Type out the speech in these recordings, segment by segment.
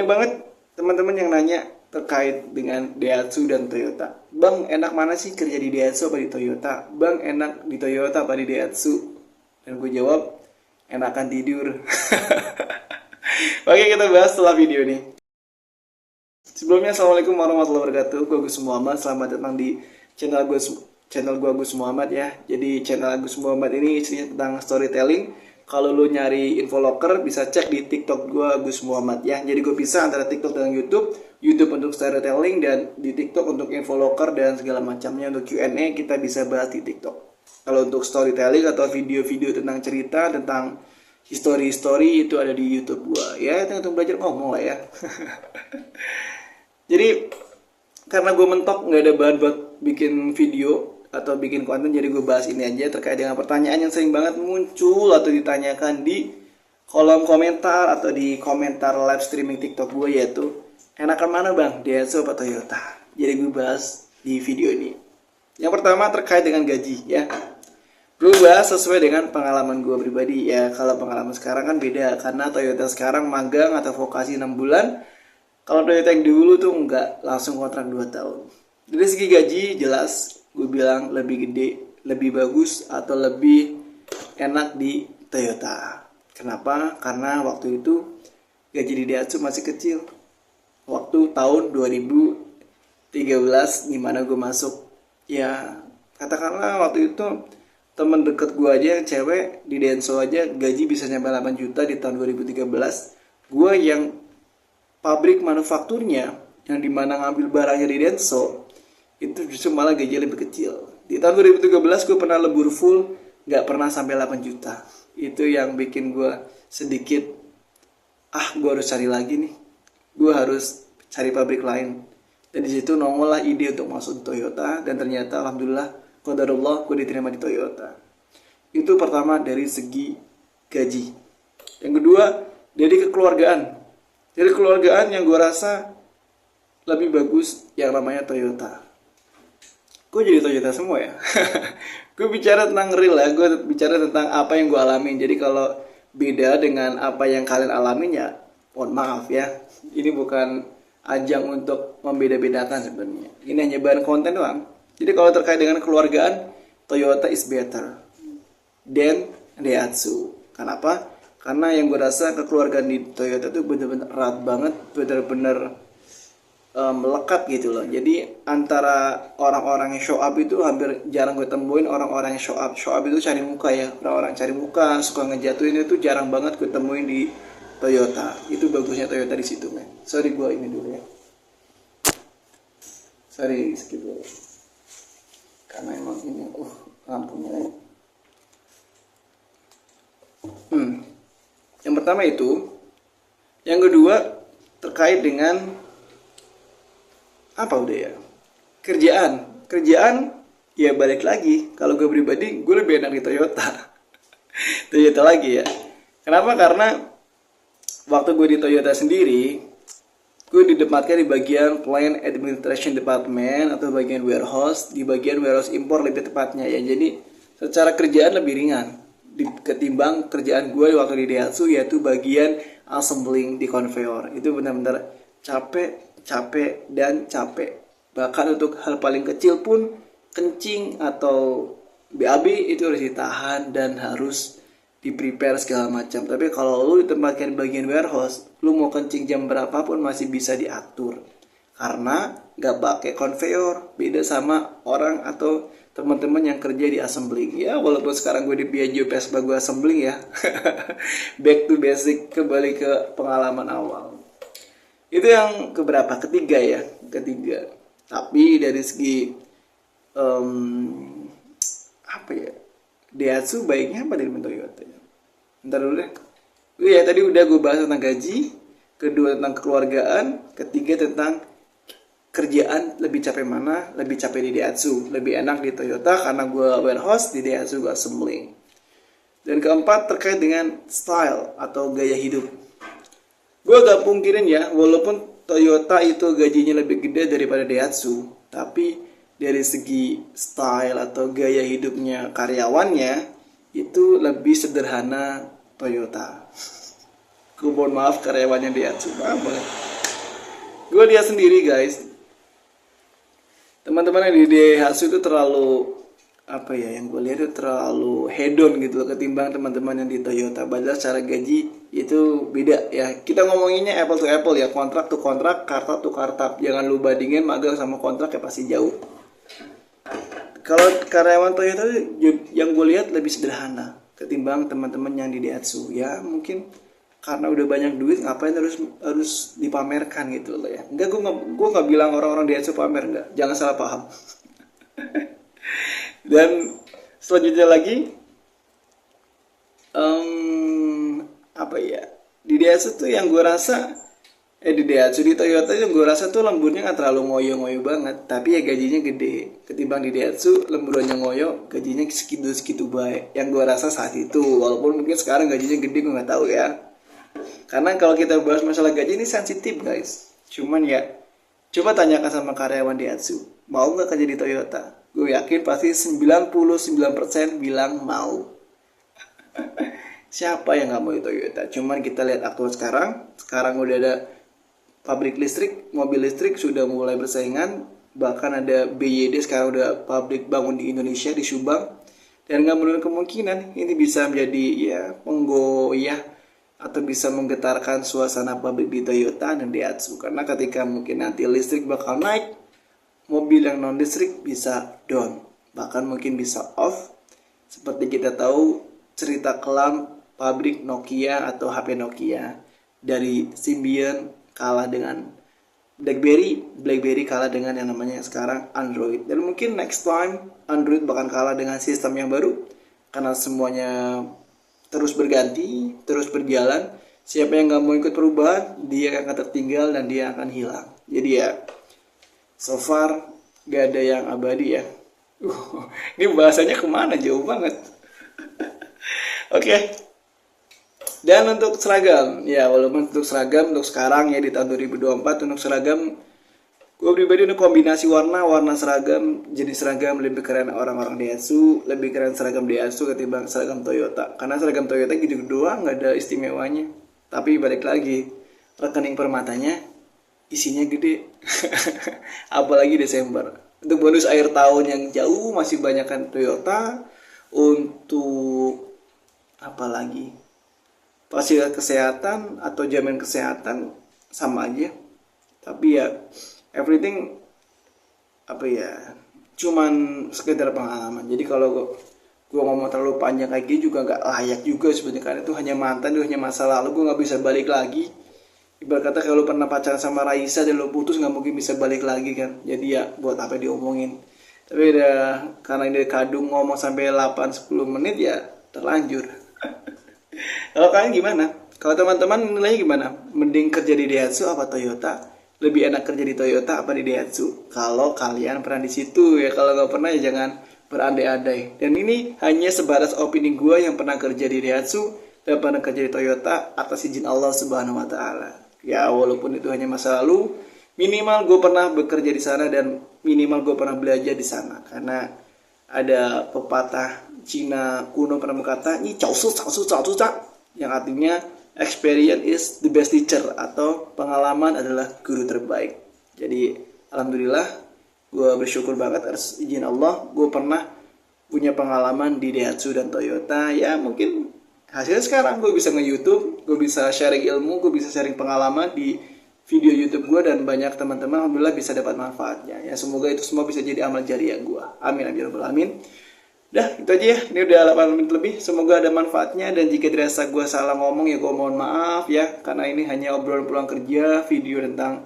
Banyak banget teman-teman yang nanya terkait dengan Daihatsu dan Toyota. Bang, enak mana sih kerja di Daihatsu apa di Toyota? Bang, enak di Toyota apa di Daihatsu? Dan gue jawab, enakan tidur. Oke, kita bahas setelah video ini. Sebelumnya, Assalamualaikum warahmatullahi wabarakatuh. Gue Agus Muhammad. Selamat datang di channel gue Agus Muhammad ya. Jadi channel Agus Muhammad ini isinya tentang storytelling. Kalau lu nyari info locker bisa cek di TikTok gue Agus Muhammad ya. Jadi gue pisah antara TikTok dan YouTube. YouTube untuk storytelling dan di TikTok untuk info locker dan segala macamnya. Untuk Q&A kita bisa bahas di TikTok. Kalau untuk storytelling atau video-video tentang cerita tentang history itu ada di YouTube gue ya. Itu untuk belajar ngomong lah ya. Jadi karena gue mentok nggak ada bahan buat bikin video atau bikin konten, jadi gue bahas ini aja terkait dengan pertanyaan yang sering banget muncul atau ditanyakan di kolom komentar atau di komentar live streaming TikTok gue, yaitu enakan mana bang, Daihatsu atau Toyota? Jadi gue bahas di video ini. Yang pertama terkait dengan gaji ya. Gue bahas sesuai dengan pengalaman gue pribadi ya. Kalau pengalaman sekarang kan beda karena Toyota sekarang magang atau vokasi 6 bulan. Kalau Toyota yang dulu tuh enggak, langsung kontrak 2 tahun. Dari segi gaji jelas gue bilang lebih gede, lebih bagus atau lebih enak di Toyota. Kenapa? Karena waktu itu gaji di Daihatsu masih kecil. Waktu tahun 2013 dimana gue masuk. Ya katakanlah waktu itu temen deket gue aja yang cewek di Denso aja gaji bisa nyampe 8 juta di tahun 2013. Gue yang pabrik manufakturnya yang dimana ngambil barangnya di Denso itu justru malah gaji lebih kecil. Di tahun 2013 gue pernah lembur full, nggak pernah sampai 8 juta. Itu yang bikin gue sedikit gue harus cari lagi nih, gue harus cari pabrik lain. Dan di situ nongol lah ide untuk masuk di Toyota, dan ternyata alhamdulillah qadarullah gue diterima di Toyota. Itu pertama dari segi gaji. Yang kedua dari kekeluargaan. Dari keluargaan yang gue rasa lebih bagus yang namanya Toyota. Gue jadi Toyota semua ya. Gue bicara tentang real ya. Gue bicara tentang apa yang gue alamin. Jadi kalau beda dengan apa yang kalian alamin ya, mohon maaf ya. Ini bukan ajang untuk membeda-bedakan sebenarnya. Ini hanya bahan konten doang. Jadi kalau terkait dengan keluargaan, Toyota is better than Daihatsu. Kenapa? Karena yang gue rasa kekeluargaan di Toyota itu bener-bener erat banget, bener-bener melekat gitu loh. Jadi antara orang-orang yang show up itu hampir jarang gue temuin orang-orang yang show up. Show up itu cari muka ya, orang-orang cari muka, suka ngejatuhin itu jarang banget gue temuin di Toyota. Itu bagusnya Toyota di situ, men. Sorry gue ini dulu ya. Sorry skip dulu. Karena emang ini, lampunya ya. Yang pertama itu. Yang kedua terkait dengan apa udah ya? Kerjaan ya balik lagi. Kalau gue pribadi gue lebih enak di Toyota. Toyota lagi ya. Kenapa? Karena waktu gue di Toyota sendiri, gue ditempatkan di bagian Plant Administration Department atau bagian warehouse, di bagian warehouse impor lebih tepatnya ya. Jadi secara kerjaan lebih ringan ketimbang kerjaan gue waktu di Daihatsu, yaitu bagian assembling di conveyor. Itu benar-benar capek. Bahkan untuk hal paling kecil pun, kencing atau BAB itu harus ditahan dan harus di prepare segala macam. Tapi kalau lu ditempatkan di bagian warehouse, lu mau kencing jam berapapun masih bisa diatur karena gak pakai conveyor. Beda sama orang atau teman-teman yang kerja di assembling ya. Walaupun sekarang gue di Piaggio Vespa gue assembling ya. Back to basic, kembali ke pengalaman awal. Itu yang keberapa? Ketiga ya. Tapi dari segi apa ya, Daihatsu baiknya apa dari Toyota ya? Ntar dulu deh. Ya tadi udah gue bahas tentang gaji, kedua tentang kekeluargaan, ketiga tentang kerjaan lebih capek mana, lebih capek di Daihatsu, lebih enak di Toyota karena gue warehouse, di Daihatsu gue assembling. Dan keempat terkait dengan style atau gaya hidup. Gue gak pungkirin ya, walaupun Toyota itu gajinya lebih gede daripada Daihatsu, tapi dari segi style atau gaya hidupnya karyawannya itu lebih sederhana Toyota. Gue mohon maaf karyawannya Daihatsu, maaf banget. Gue lihat sendiri guys, teman-teman yang di Daihatsu itu terlalu apa ya, yang gue lihat itu terlalu hedon gitu loh ketimbang teman-teman yang di Toyota. Padahal secara gaji itu beda ya. Kita ngomonginnya apple to apple ya, kontrak to kontrak, kartap to kartap. Jangan lu bandingin magang sama kontrak ya, pasti jauh. Kalau karyawan Toyota yang gue lihat lebih sederhana ketimbang teman-teman yang di Daihatsu ya. Mungkin karena udah banyak duit, ngapain harus dipamerkan gitu loh ya. Enggak, gue nggak bilang orang-orang Daihatsu pamer, enggak, jangan salah paham. Dan selanjutnya lagi, apa ya, di Daihatsu tuh yang gue rasa, di Toyota yang gue rasa tuh lemburnya nggak terlalu ngoyo-ngoyo banget, tapi ya gajinya gede. Ketimbang di Daihatsu lemburannya ngoyo, gajinya segitu-segitu baik. Yang gue rasa saat itu, walaupun mungkin sekarang gajinya gede, gue nggak tahu ya. Karena kalau kita bahas masalah gaji ini sensitif guys. Cuman ya, coba tanyakan sama karyawan Daihatsu, mau nggak kerja di Toyota? Gue yakin pasti 99% bilang mau. Siapa yang nggak mau di Toyota? Cuman kita lihat aktual sekarang udah ada pabrik listrik, mobil listrik sudah mulai bersaingan. Bahkan ada BYD sekarang udah pabrik bangun di Indonesia, di Subang. Dan nggak menutup kemungkinan ini bisa menjadi ya penggoyah atau bisa menggetarkan suasana pabrik di Toyota dan Daihatsu. Karena ketika mungkin nanti listrik bakal naik, mobil yang non listrik bisa down, bahkan mungkin bisa off. Seperti kita tahu cerita kelam pabrik Nokia atau HP Nokia, dari Symbian kalah dengan BlackBerry kalah dengan yang namanya sekarang Android. Dan mungkin next time Android bakal kalah dengan sistem yang baru, karena semuanya terus berganti, terus berjalan. Siapa yang nggak mau ikut perubahan, dia akan tertinggal dan dia akan hilang. Jadi ya, so far gak ada yang abadi ya. Ini bahasanya kemana, jauh banget. Oke. Dan untuk seragam, ya walaupun untuk seragam untuk sekarang ya di tahun 2024 untuk seragam, gue pribadi untuk kombinasi warna seragam, jenis seragam lebih keren orang-orang Daihatsu, lebih keren seragam Daihatsu ketimbang seragam Toyota. Karena seragam Toyota gitu doang, nggak ada istimewanya. Tapi balik lagi, rekening permatanya isinya gede. Apalagi Desember. Untuk bonus akhir tahun yang jauh masih banyak kan Toyota. Untuk apa lagi? Fasilitas kesehatan atau jaminan kesehatan sama aja. Tapi ya everything apa ya, cuman sekedar pengalaman. Jadi kalau gue ngomong terlalu panjang kayak gini juga nggak layak juga sebenarnya, karena itu hanya mantan, itu hanya masa lalu, gue nggak bisa balik lagi. Ibarat kata kalau pernah pacaran sama Raisa dan lo putus, nggak mungkin bisa balik lagi kan. Jadi ya buat apa diomongin. Tapi udah, karena ini kadung ngomong sampai 8-10 menit ya terlanjur. Kalau kalian gimana? Kalau teman-teman nilainya gimana? Mending kerja di Daihatsu apa Toyota? Lebih enak kerja di Toyota apa di Daihatsu? Kalau kalian pernah di situ ya, kalau nggak pernah ya jangan berandai-andai. Dan ini hanya sebatas opini gue yang pernah kerja di Daihatsu dan pernah kerja di Toyota atas izin Allah Subhanahu Wa Taala. Ya walaupun itu hanya masa lalu, minimal gue pernah bekerja di sana dan minimal gue pernah belajar di sana. Karena ada pepatah Cina kuno pernah berkata, ini yang artinya experience is the best teacher, atau pengalaman adalah guru terbaik. Jadi alhamdulillah gue bersyukur banget atas izin Allah, gue pernah punya pengalaman di Daihatsu dan Toyota. Ya mungkin hasilnya sekarang gue bisa nge-YouTube, gue bisa sharing ilmu, gue bisa sharing pengalaman di video YouTube gue, dan banyak teman-teman alhamdulillah bisa dapat manfaatnya. Ya semoga itu semua bisa jadi amal jariah gue. Amin amin rabbal alamin. Udah, itu aja ya. Ini udah 8 menit lebih. Semoga ada manfaatnya, dan jika dirasa gue salah ngomong ya gue mohon maaf ya. Karena ini hanya obrolan pulang kerja, video tentang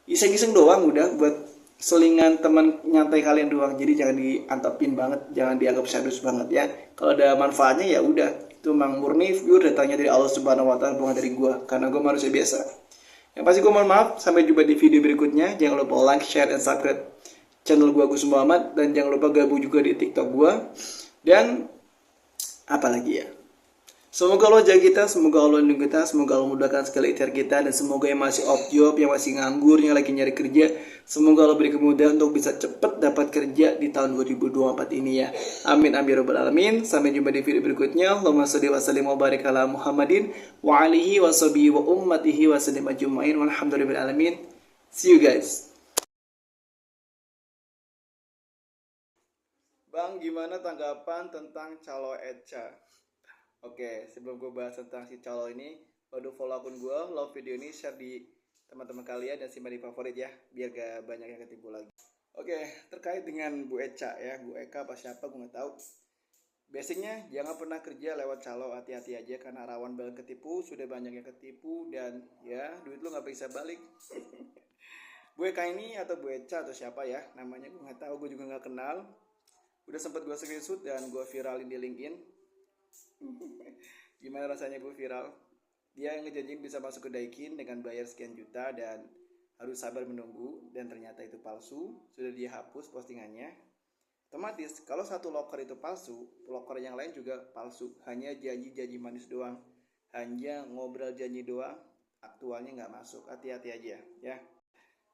iseng-iseng doang, udah buat selingan teman nyantai kalian doang. Jadi jangan diantepin banget, jangan dianggap serius banget ya. Kalau ada manfaatnya ya udah, itu memang murni pure datangnya dari Allah Subhanahu Wa Taala, bukan dari gue. Karena gue manusia biasa. Yang pasti gue mohon maaf. Sampai jumpa di video berikutnya. Jangan lupa like, share, dan subscribe channel gue Agus Muhammad, dan jangan lupa gabung juga di TikTok gue. Dan apa lagi ya, semoga Allah jaga kita, semoga Allah lindungi kita, semoga Allah mudahkan segala ikhtiar kita, dan semoga yang masih off job, yang masih nganggur, yang lagi nyari kerja, semoga Allah beri kemudahan untuk bisa cepat dapat kerja di tahun 2024 ini ya. Amin amin rabbal alamin. Sampai jumpa di video berikutnya. Allahumma sholli wa sallim wa barik ala Muhammadin wa alihi wa sahbihi wa ummatihi wa sallim ajmain walhamdulillahi alamin. See you guys. Bang, gimana tanggapan tentang calo Echa? Oke, sebelum gue bahas tentang si calo ini, waduh follow akun gue, love video ini, share di teman-teman kalian dan simpan di favorit ya, biar gak banyak yang ketipu lagi. Oke, terkait dengan Bu Echa ya, Bu Eka apa siapa gue nggak tahu. Basicnya jangan pernah kerja lewat calo, hati-hati aja karena rawan banget ketipu, sudah banyak yang ketipu dan ya duit lu nggak bisa balik. Bu Eka ini atau Bu Echa atau siapa ya namanya gue nggak tahu, gue juga nggak kenal. Udah sempat gue screenshot dan gue viralin di LinkedIn. Gimana rasanya gue viral? Dia ngejanjiin bisa masuk ke Daikin dengan bayar sekian juta dan harus sabar menunggu, dan ternyata itu palsu. Sudah dia hapus postingannya. Otomatis kalau satu loker itu palsu, loker yang lain juga palsu. Hanya janji-janji manis doang, hanya ngobrol janji doang, aktualnya nggak masuk. Hati-hati aja ya.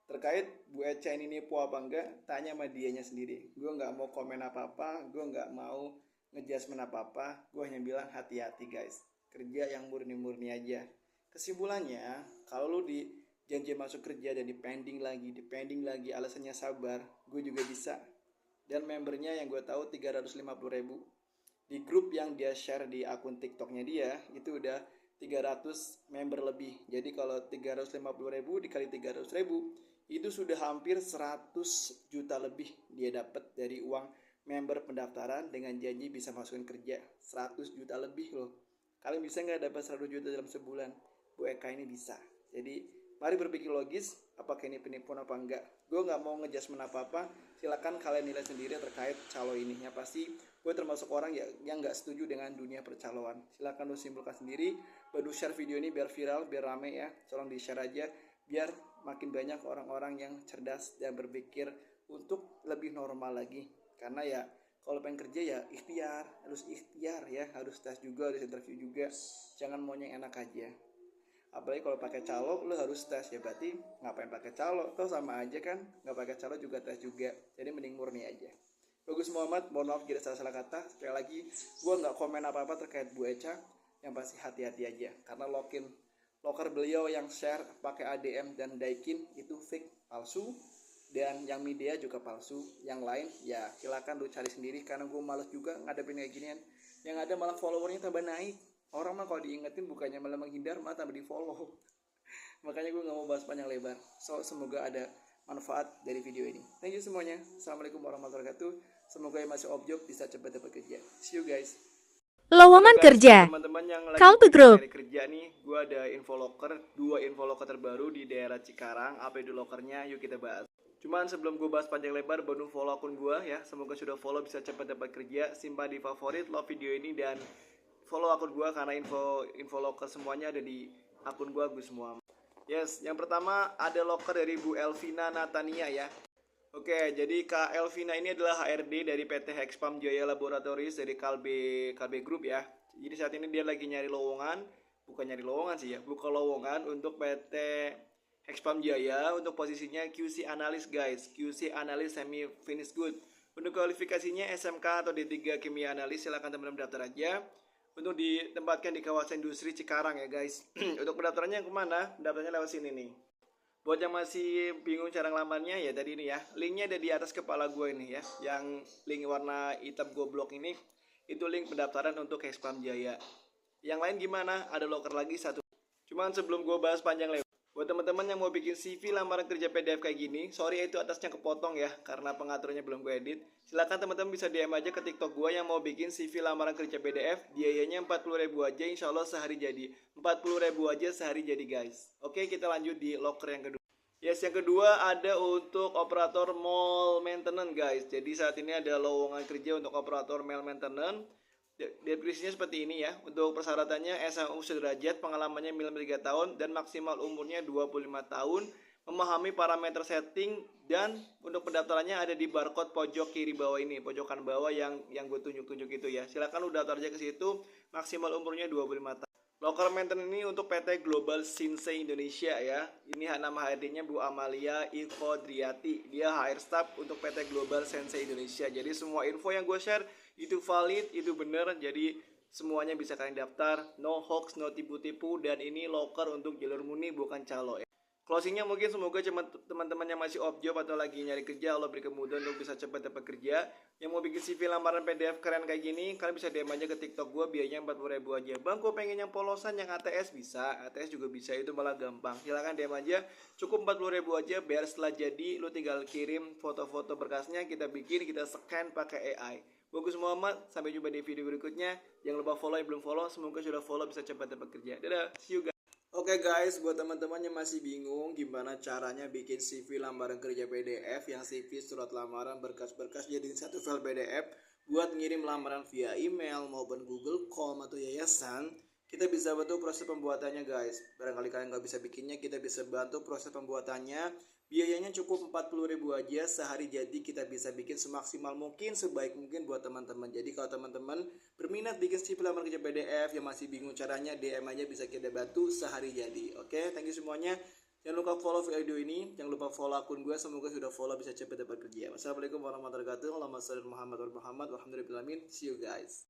Terkait Bu Echa ini nipu apa enggak, tanya sama dianya sendiri. Gue nggak mau komen apa-apa, gue nggak mau ngejudgement apa-apa, gue hanya bilang hati-hati guys, kerja yang murni-murni aja. Kesimpulannya, kalau lu di janji masuk kerja dan dipending lagi, alasannya sabar, gue juga bisa. Dan membernya yang gue tahu 350.000. Di grup yang dia share di akun TikToknya dia, itu udah 300 member lebih. Jadi kalau 350.000 dikali 300.000, itu sudah hampir 100 juta lebih dia dapat dari uang member pendaftaran dengan janji bisa masukin kerja. 100 juta lebih loh. Kalian bisa nggak dapat 100 juta dalam sebulan? Bu Eka ini bisa. Jadi mari berpikir logis, apakah ini penipuan apa enggak. Gue nggak mau ngejudgement apa-apa, silakan kalian nilai sendiri terkait calo ini. Yang pasti gue termasuk orang yang nggak setuju dengan dunia percaloan. Silakan lu simpulkan sendiri. Baru share video ini biar viral, biar rame ya. Tolong di share aja biar makin banyak orang-orang yang cerdas dan berpikir untuk lebih normal lagi. Karena ya kalau pengen kerja ya ikhtiar ya, harus tes juga, harus interview juga. Jangan mau yang enak aja. Apalagi kalau pakai calo lo harus tes, ya berarti ngapain pakai calo? Toh sama aja kan, nggak pakai calo juga tes juga. Jadi mending murni aja. Bagus Muhammad, mohon maaf jika salah kata. Sekali lagi, gue nggak komen apa-apa terkait Bu Echa. Yang pasti hati-hati aja, karena loker beliau yang share pakai ADM dan Daikin itu fake, palsu. Dan yang media juga palsu. Yang lain ya silakan lu cari sendiri, karena gue males juga ngadepin kayak ginian. Yang ada malah followernya tambah naik. Orang mah kalau diingetin bukannya malah menghindar, malah tambah di follow. Makanya gue gak mau bahas panjang lebar. So semoga ada manfaat dari video ini. Thank you semuanya. Assalamualaikum warahmatullahi wabarakatuh. Semoga yang masih off job bisa cepat dapat kerja. See you guys. Lowongan kerja. Teman-teman yang lagi Call to group. cari kerja nih, gue ada info locker, 2 info locker terbaru di daerah Cikarang. Apa itu lokernya? Yuk kita bahas. Cuman sebelum gue bahas panjang lebar, baru follow akun gue ya. Semoga sudah follow bisa cepat dapat kerja. Simpan di favorit, love video ini dan follow akun gue karena info locker semuanya ada di akun gue Gus Muhammad. Yes, yang pertama ada locker dari Bu Elvina Natania ya. Oke, jadi Kak Elvina ini adalah HRD dari PT Hexpam Jaya Laboratories dari Kalbe Group ya. Jadi saat ini dia lagi nyari lowongan, bukan nyari lowongan sih ya, buka lowongan untuk PT Hexpam Jaya untuk posisinya QC Analyst guys, QC Analyst Semi Finished Good. Untuk kualifikasinya SMK atau D3 Kimia Analis, silahkan teman-teman daftar aja. Untuk ditempatkan di kawasan industri Cikarang ya guys. Untuk pendaftarannya kemana? Daftarnya lewat sini nih. Buat yang masih bingung cara ngelamarnya ya tadi ini ya, linknya ada di atas kepala gue ini ya, yang link warna hitam goblok ini, itu link pendaftaran untuk Hexpam Jaya. Yang lain gimana? Ada loker lagi satu. Cuman sebelum gue bahas panjang lebar, buat teman-teman yang mau bikin CV lamaran kerja PDF kayak gini, sorry itu atasnya kepotong ya, karena pengaturannya belum gue edit. Silakan teman-teman bisa DM aja ke TikTok gue yang mau bikin CV lamaran kerja PDF, biayanya 40.000 aja, insya Allah sehari jadi. 40.000 aja sehari jadi guys. Oke, kita lanjut di loker yang kedua. Yes, yang kedua ada untuk operator mall maintenance guys. Jadi saat ini ada lowongan kerja untuk operator mall maintenance. Deskripsinya seperti ini ya. Untuk persyaratannya SMU sederajat, pengalamannya minimal 3 tahun dan maksimal umurnya 25 tahun, memahami parameter setting, dan untuk pendaftarannya ada di barcode pojok kiri bawah ini, pojokan bawah yang gue tunjuk-tunjuk itu ya. Silakan lu daftar aja ke situ, maksimal umurnya 25 tahun. Local maintenance ini untuk PT Global Sinsei Indonesia ya. Ini nama HRD-nya Bu Amalia Ikodriati. Dia HR staff untuk PT Global Sinsei Indonesia. Jadi semua info yang gue share itu valid, itu bener. Jadi semuanya bisa kalian daftar. No hoax, no tipu-tipu. Dan ini loker untuk jalur murni bukan calo ya. Closingnya mungkin semoga teman-teman yang masih off job atau lagi nyari kerja, Allah beri kemudahan untuk bisa cepat dapat kerja. Yang mau bikin CV lamaran PDF keren kayak gini, kalian bisa DM aja ke TikTok gue, biayanya 40.000 aja. Bang, gue pengen yang polosan, yang ATS bisa, ATS juga bisa, itu malah gampang. Silahkan DM aja, cukup 40.000 aja, biar setelah jadi lu tinggal kirim foto-foto berkasnya, kita bikin, kita scan pakai AI. Bagus Muhammad, sampai jumpa di video berikutnya. Jangan lupa follow yang belum follow, semoga sudah follow bisa cepat dapat kerja. Dadah, see you guys. Oke guys, buat teman-teman yang masih bingung gimana caranya bikin CV lamaran kerja PDF, yang CV surat lamaran berkas-berkas jadiin satu file PDF buat ngirim lamaran via email maupun Google Form atau yayasan, kita bisa bantu proses pembuatannya guys. Barangkali kalian nggak bisa bikinnya, kita bisa bantu proses pembuatannya. Biayanya cukup 40.000 aja sehari, jadi kita bisa bikin semaksimal mungkin, sebaik mungkin buat teman-teman. Jadi kalau teman-teman berminat bikin CV lamaran kerja PDF yang masih bingung caranya, DM aja, bisa kita bantu sehari jadi. Oke, thank you semuanya. Jangan lupa follow video ini, jangan lupa follow akun gue, semoga sudah follow bisa cepat dapat kerja. Wassalamualaikum warahmatullahi wabarakatuh. Allahumma shalli ala Muhammad wa Muhammad walhamdulillah. See you guys.